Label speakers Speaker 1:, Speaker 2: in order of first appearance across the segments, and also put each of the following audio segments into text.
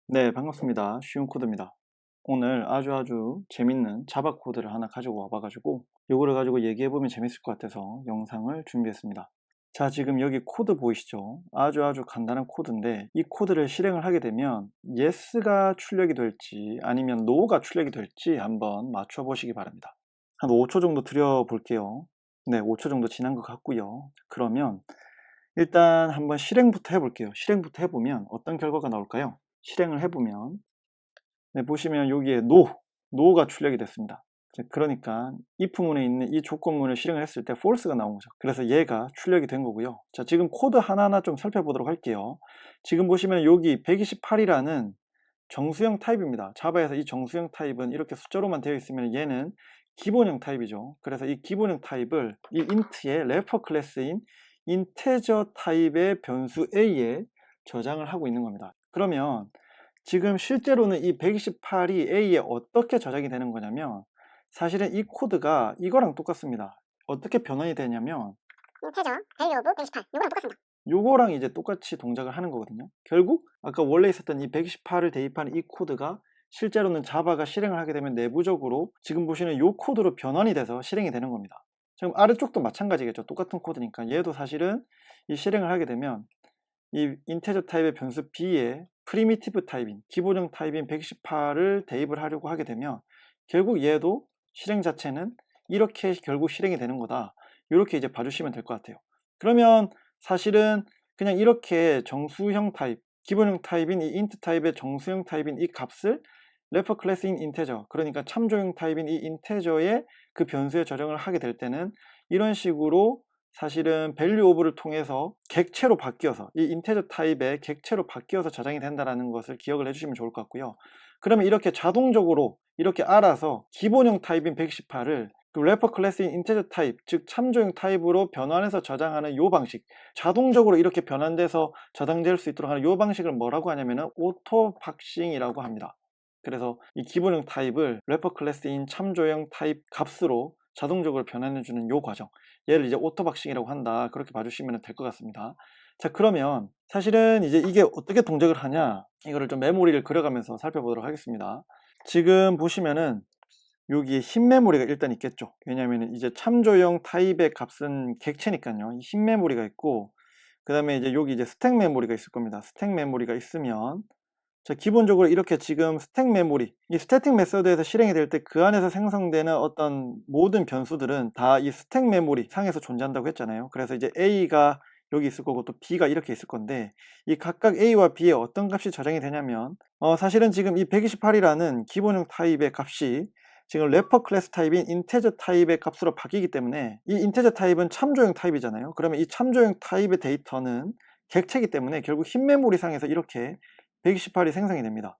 Speaker 1: 네, 반갑습니다. 쉬운 코드입니다. 오늘 아주 재밌는 자바 코드를 하나 가지고 와봐가지고 이거를 가지고 얘기해보면 재밌을 것 같아서 영상을 준비했습니다. 자, 지금 여기 코드 보이시죠? 아주 간단한 코드인데 이 코드를 실행을 하게 되면 yes가 출력이 될지 아니면 no가 출력이 될지 한번 맞춰 보시기 바랍니다. 한 5초 정도 드려볼게요. 네, 5초 정도 지난 것 같고요. 그러면 일단 한번 실행부터 해볼게요. 실행부터 해보면 어떤 결과가 나올까요? 실행을 해보면 네, 보시면 여기에 no가 출력이 됐습니다. 그러니까 if문에 있는 이 조건문을 실행을 했을 때 false가 나온 거죠. 그래서 얘가 출력이 된 거고요. 자, 지금 코드 하나하나 좀 살펴보도록 할게요. 지금 보시면 여기 128이라는 정수형 타입입니다. 자바에서 이 정수형 타입은 이렇게 숫자로만 되어 있으면 얘는 기본형 타입이죠. 그래서 이 기본형 타입을 이 int의 레퍼 클래스인 integer 타입의 변수 a에 저장을 하고 있는 겁니다. 그러면 지금 실제로는 이 128이 A에 어떻게 저장이 되는 거냐면 사실은 이 코드가 이거랑 똑같습니다. 어떻게 변환이 되냐면
Speaker 2: 인테저 밸류 오브 128 요거랑 똑같습니다.
Speaker 1: 요거랑 이제 똑같이 동작을 하는 거거든요. 결국 아까 원래 있었던 이 128을 대입하는 이 코드가 실제로는 자바가 실행을 하게 되면 내부적으로 지금 보시는 요 코드로 변환이 돼서 실행이 되는 겁니다. 지금 아래쪽도 마찬가지겠죠. 똑같은 코드니까 얘도 사실은 이 실행을 하게 되면 이 인테저 타입의 변수 b에 프리미티브 타입인 기본형 타입인 118을 대입을 하려고 하게 되면 결국 얘도 실행 자체는 이렇게 결국 실행이 되는 거다. 이렇게 이제 봐주시면 될 것 같아요. 그러면 사실은 그냥 이렇게 정수형 타입, 기본형 타입인 이 int 타입의 정수형 타입인 이 값을 레퍼 클래스인 인테저, 그러니까 참조형 타입인 이 인테저의 그 변수에 저장을 하게 될 때는 이런 식으로 사실은 value of를 통해서 객체로 바뀌어서 이 인테저 타입의 객체로 바뀌어서 저장이 된다는 것을 기억을 해주시면 좋을 것 같고요. 그러면 이렇게 자동적으로 이렇게 알아서 기본형 타입인 118을 그 래퍼 클래스인 인테저 타입, 즉 참조형 타입으로 변환해서 저장하는 이 방식, 자동적으로 이렇게 변환돼서 저장될 수 있도록 하는 이 방식을 뭐라고 하냐면은 오토 박싱이라고 합니다. 그래서 이 기본형 타입을 래퍼 클래스인 참조형 타입 값으로 자동적으로 변환해주는 이 과정, 얘를 이제 오토 박싱이라고 한다. 그렇게 봐주시면 될 것 같습니다. 자, 그러면 사실은 이제 이게 어떻게 동작을 하냐, 이거를 좀 메모리를 그려가면서 살펴보도록 하겠습니다. 지금 보시면은 여기에 흰 메모리가 일단 있겠죠. 왜냐하면 이제 참조형 타입의 값은 객체니까요. 이 흰 메모리가 있고, 그 다음에 이제 여기 이제 스택 메모리가 있을 겁니다. 스택 메모리가 있으면, 자, 기본적으로 이렇게 지금 스택 메모리, 이 스태틱 메서드에서 실행이 될 때 그 안에서 생성되는 어떤 모든 변수들은 다 이 스택 메모리 상에서 존재한다고 했잖아요. 그래서 이제 A가 여기 있을 거고 또 B가 이렇게 있을 건데 이 각각 A와 B에 어떤 값이 저장이 되냐면 사실은 지금 이 128이라는 기본형 타입의 값이 지금 래퍼 클래스 타입인 인테저 타입의 값으로 바뀌기 때문에 이 인테저 타입은 참조형 타입이잖아요. 그러면 이 참조형 타입의 데이터는 객체이기 때문에 결국 흰 메모리 상에서 이렇게 128이 생성이 됩니다.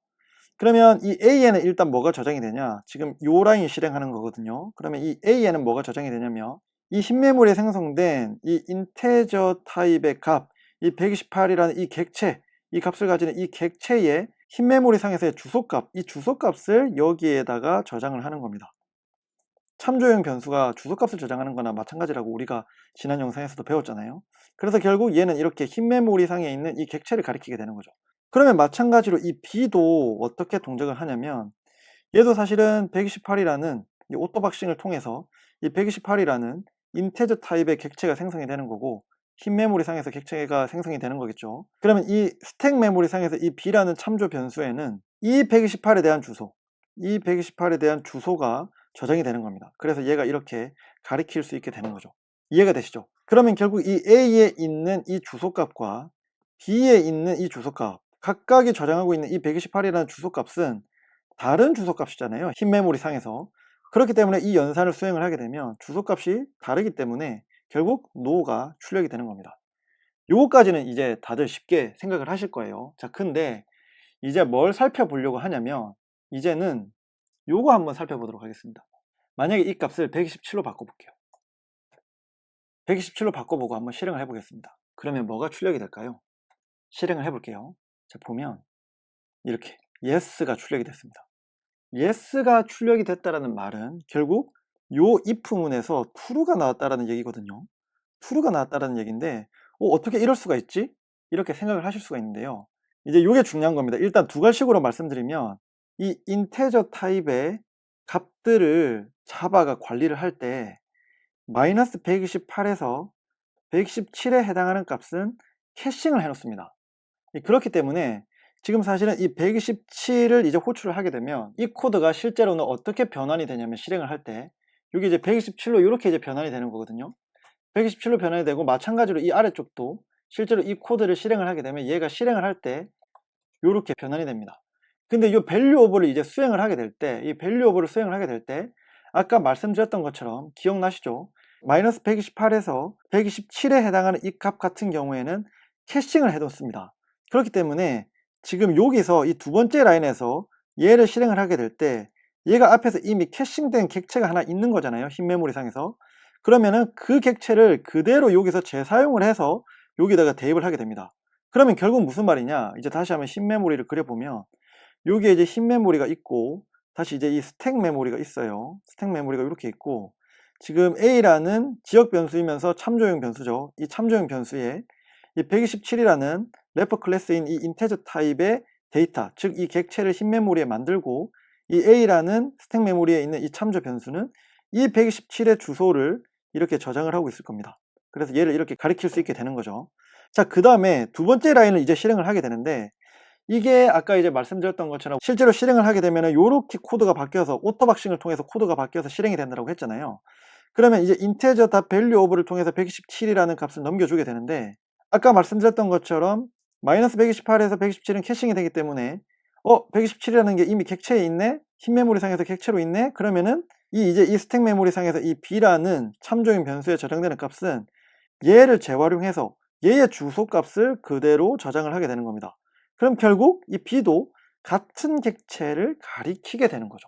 Speaker 1: 그러면 이 A에는 일단 뭐가 저장이 되냐? 지금 요 라인이 실행하는 거거든요. 그러면 이 A에는 뭐가 저장이 되냐면 이 흰 메모리에 생성된 이 인테저 타입의 값, 이 128이라는 이 객체, 이 값을 가지는 이 객체의 흰 메모리 상에서의 주소값, 이 주소값을 여기에다가 저장을 하는 겁니다. 참조형 변수가 주소값을 저장하는 거나 마찬가지라고 우리가 지난 영상에서도 배웠잖아요. 그래서 결국 얘는 이렇게 흰 메모리 상에 있는 이 객체를 가리키게 되는 거죠. 그러면 마찬가지로 이 B도 어떻게 동작을 하냐면 얘도 사실은 128이라는 이 오토박싱을 통해서 이 128이라는 인테저 타입의 객체가 생성이 되는 거고 흰 메모리 상에서 객체가 생성이 되는 거겠죠. 그러면 이 스택 메모리 상에서 이 B라는 참조 변수에는 이 128에 대한 주소, 이 128에 대한 주소가 저장이 되는 겁니다. 그래서 얘가 이렇게 가리킬 수 있게 되는 거죠. 이해가 되시죠? 그러면 결국 이 A에 있는 이 주소값과 B에 있는 이 주소값, 각각이 저장하고 있는 이 128이라는 주소값은 다른 주소값이잖아요. 흰 메모리 상에서. 그렇기 때문에 이 연산을 수행을 하게 되면 주소값이 다르기 때문에 결국 no가 출력이 되는 겁니다. 요거까지는 이제 다들 쉽게 생각을 하실 거예요. 자, 근데 이제 뭘 살펴보려고 하냐면 이제는 요거 한번 살펴보도록 하겠습니다. 만약에 이 값을 127로 바꿔볼게요. 127로 바꿔보고 한번 실행을 해보겠습니다. 그러면 뭐가 출력이 될까요? 실행을 해볼게요. 자, 보면 이렇게 yes가 출력이 됐습니다. yes가 출력이 됐다는 말은 결국 요 if문에서 true가 나왔다는 얘기거든요. true가 나왔다는 얘기인데 어떻게 이럴 수가 있지? 이렇게 생각을 하실 수가 있는데요. 이제 요게 중요한 겁니다. 일단 두 가지식으로 말씀드리면 이 인테저 타입의 값들을 자바가 관리를 할 때 마이너스 128에서 117에 해당하는 값은 캐싱을 해 놓습니다. 그렇기 때문에 지금 사실은 이 127을 이제 호출을 하게 되면 이 코드가 실제로는 어떻게 변환이 되냐면 실행을 할 때 여기 이제 127로 이렇게 이제 변환이 되는 거거든요. 127로 변환이 되고 마찬가지로 이 아래쪽도 실제로 이 코드를 실행을 하게 되면 얘가 실행을 할 때 요렇게 변환이 됩니다. 근데 이 밸류 오버를 이제 수행을 하게 될 때, 이 밸류 오버를 수행을 하게 될 때, 아까 말씀드렸던 것처럼 기억나시죠? 마이너스 128에서 127에 해당하는 이 값 같은 경우에는 캐싱을 해뒀습니다. 그렇기 때문에 지금 여기서 이 두 번째 라인에서 얘를 실행을 하게 될 때, 얘가 앞에서 이미 캐싱된 객체가 하나 있는 거잖아요. 흰 메모리상에서. 그러면은 그 객체를 그대로 여기서 재사용을 해서 여기다가 대입을 하게 됩니다. 그러면 결국 무슨 말이냐? 이제 다시 한번 흰 메모리를 그려보면 여기에 이제 흰 메모리가 있고 다시 이제 이 스택 메모리가 있어요. 스택 메모리가 이렇게 있고 지금 A라는 지역 변수이면서 참조형 변수죠. 이 참조형 변수에 이 127이라는 래퍼 클래스인 이 인테저 타입의 데이터, 즉 이 객체를 흰 메모리에 만들고 이 A라는 스택 메모리에 있는 이 참조 변수는 이 127의 주소를 이렇게 저장을 하고 있을 겁니다. 그래서 얘를 이렇게 가리킬 수 있게 되는 거죠. 자, 그 다음에 두 번째 라인을 이제 실행을 하게 되는데 이게 아까 이제 말씀드렸던 것처럼 실제로 실행을 하게 되면은 요렇게 코드가 바뀌어서 오토박싱을 통해서 코드가 바뀌어서 실행이 된다고 했잖아요. 그러면 이제 integer.value of를 통해서 127이라는 값을 넘겨주게 되는데 아까 말씀드렸던 것처럼 마이너스 128에서 117은 캐싱이 되기 때문에 127이라는 게 이미 객체에 있네? 흰 메모리 상에서 객체로 있네? 그러면은 이제 이 스택 메모리 상에서 이 b라는 참조인 변수에 저장되는 값은 얘를 재활용해서 얘의 주소 값을 그대로 저장을 하게 되는 겁니다. 그럼 결국 이 b도 같은 객체를 가리키게 되는 거죠.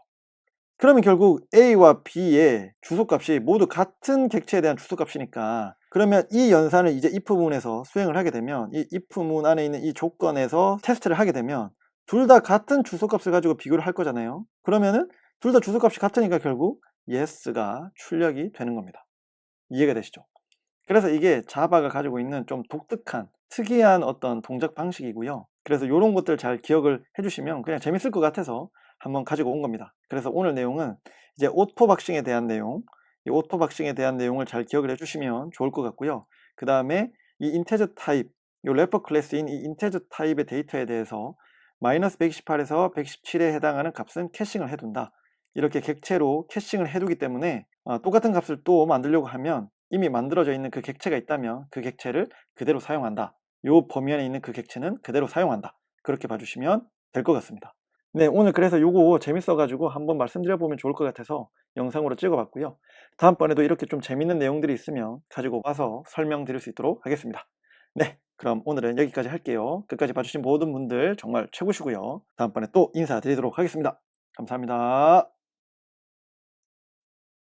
Speaker 1: 그러면 결국 a와 b의 주소값이 모두 같은 객체에 대한 주소값이니까 그러면 이 연산을 이제 if 문에서 수행을 하게 되면 이 if 문 안에 있는 이 조건에서 테스트를 하게 되면 둘 다 같은 주소값을 가지고 비교를 할 거잖아요. 그러면은 둘 다 주소값이 같으니까 결국 yes가 출력이 되는 겁니다. 이해가 되시죠? 그래서 이게 자바가 가지고 있는 좀 독특한 특이한 어떤 동작 방식이고요. 그래서 이런 것들 잘 기억을 해주시면 그냥 재밌을 것 같아서 한번 가지고 온 겁니다. 그래서 오늘 내용은 이제 오토박싱에 대한 내용, 이 오토박싱에 대한 내용을 잘 기억을 해주시면 좋을 것 같고요. 그 다음에 이 인테저 타입, 이 래퍼 클래스인 이 인테저 타입의 데이터에 대해서 마이너스 128에서 117에 해당하는 값은 캐싱을 해둔다. 이렇게 객체로 캐싱을 해두기 때문에 똑같은 값을 또 만들려고 하면 이미 만들어져 있는 그 객체가 있다면 그 객체를 그대로 사용한다. 요 범위 안에 있는 그 객체는 그대로 사용한다. 그렇게 봐주시면 될 것 같습니다. 네, 오늘 그래서 요거 재밌어가지고 한번 말씀드려보면 좋을 것 같아서 영상으로 찍어봤고요. 다음번에도 이렇게 좀 재밌는 내용들이 있으면 가지고 와서 설명드릴 수 있도록 하겠습니다. 네, 그럼 오늘은 여기까지 할게요. 끝까지 봐주신 모든 분들 정말 최고시고요. 다음번에 또 인사드리도록 하겠습니다. 감사합니다.